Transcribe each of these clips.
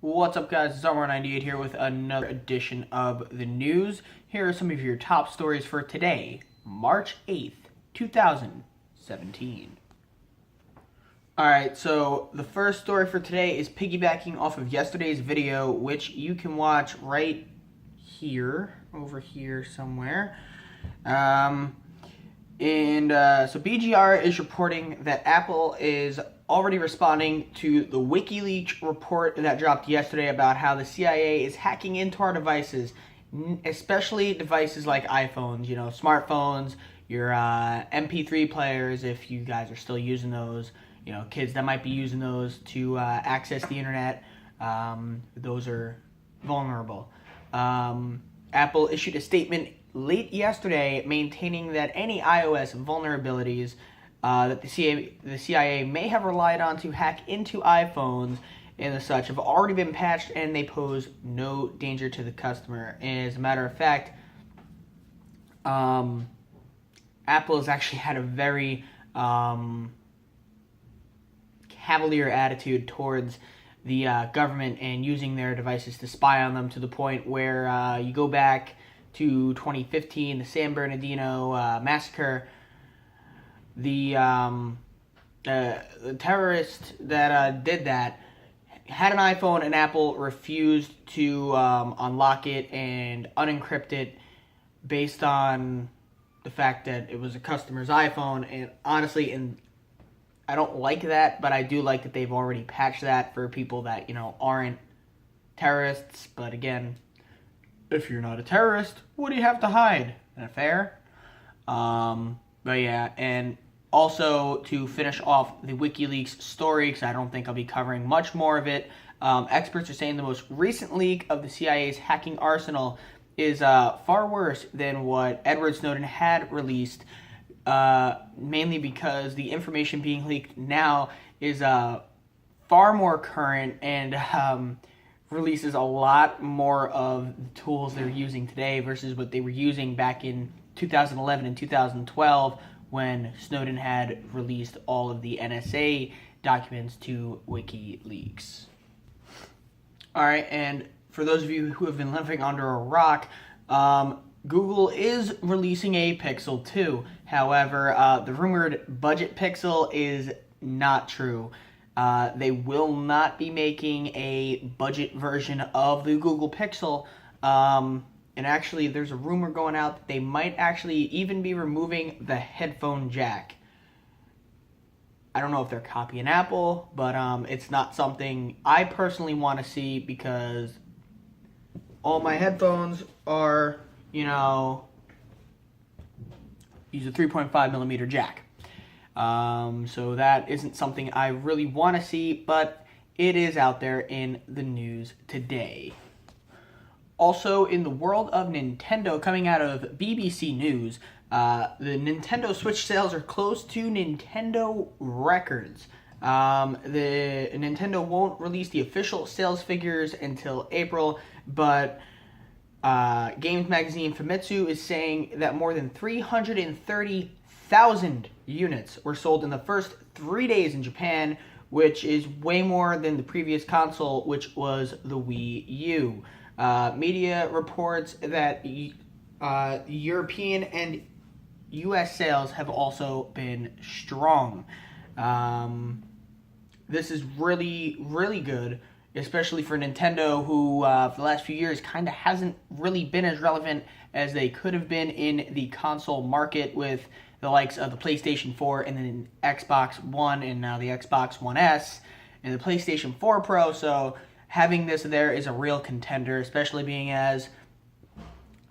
What's up, guys? It's RMore98 here with another edition of the news. Here are some of your top stories for today, March 8th, 2017. Alright, so the first story for today is piggybacking off of yesterday's video, which you can watch right here, over here somewhere. So BGR is reporting that Apple is already responding to the WikiLeaks report that dropped yesterday about how the CIA is hacking into our devices, especially devices like iPhones, smartphones, your MP3 players, if you guys are still using those, kids that might be using those to access the internet, those are vulnerable. Apple issued a statement late yesterday maintaining that any iOS vulnerabilities that the CIA may have relied on to hack into iPhones and such have already been patched, and they pose no danger to the customer. And as a matter of fact, Apple has actually had a very cavalier attitude towards the government and using their devices to spy on them, to the point where you go back to 2015, the San Bernardino massacre. The terrorist that did that had an iPhone, and Apple refused to unlock it and unencrypt it based on the fact that it was a customer's iPhone. And honestly, I don't like that, but I do like that they've already patched that for people that, aren't terrorists. But again, if you're not a terrorist, what do you have to hide? An affair? But yeah, and also to finish off the WikiLeaks story, because I don't think I'll be covering much more of it, experts are saying the most recent leak of the CIA's hacking arsenal is far worse than what Edward Snowden had released, mainly because the information being leaked now is far more current and releases a lot more of the tools they're using today versus what they were using back in 2011 and 2012 when Snowden had released all of the NSA documents to WikiLeaks. Alright, and for those of you who have been living under a rock, Google is releasing a Pixel 2. However, the rumored budget Pixel is not true. They will not be making a budget version of the Google Pixel. And actually, there's a rumor going out that they might actually even be removing the headphone jack. I don't know if they're copying Apple, but it's not something I personally want to see, because all my headphones are, use a 3.5 millimeter jack. So that isn't something I really want to see, but it is out there in the news today. Also, in the world of Nintendo, coming out of BBC News, the Nintendo Switch sales are close to Nintendo records. The Nintendo won't release the official sales figures until April, but Games Magazine Famitsu is saying that more than 330,000 units were sold in the first 3 days in Japan, which is way more than the previous console, which was the Wii U. Media reports that European and U.S. sales have also been strong. This is really, really good, especially for Nintendo, who for the last few years kind of hasn't really been as relevant as they could have been in the console market, with the likes of the PlayStation 4 and then Xbox One and now the Xbox One S and the PlayStation 4 Pro. So having this there is a real contender, especially being as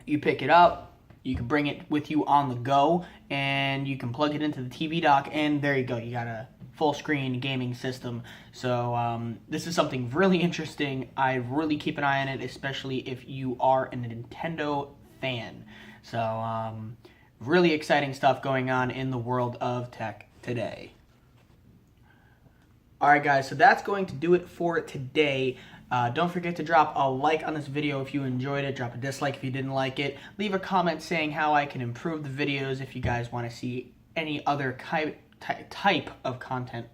you pick it up, you can bring it with you on the go, and you can plug it into the TV dock, and there you go. You got a full screen gaming system. So this is something really interesting. I really keep an eye on it, especially if you are a Nintendo fan. So really exciting stuff going on in the world of tech today. Alright guys, so that's going to do it for today. Don't forget to drop a like on this video if you enjoyed it. Drop a dislike if you didn't like it. Leave a comment saying how I can improve the videos if you guys want to see any other type of content.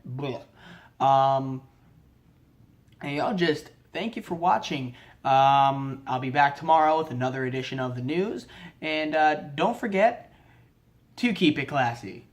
And y'all just thank you for watching. I'll be back tomorrow with another edition of the news. And don't forget to keep it classy.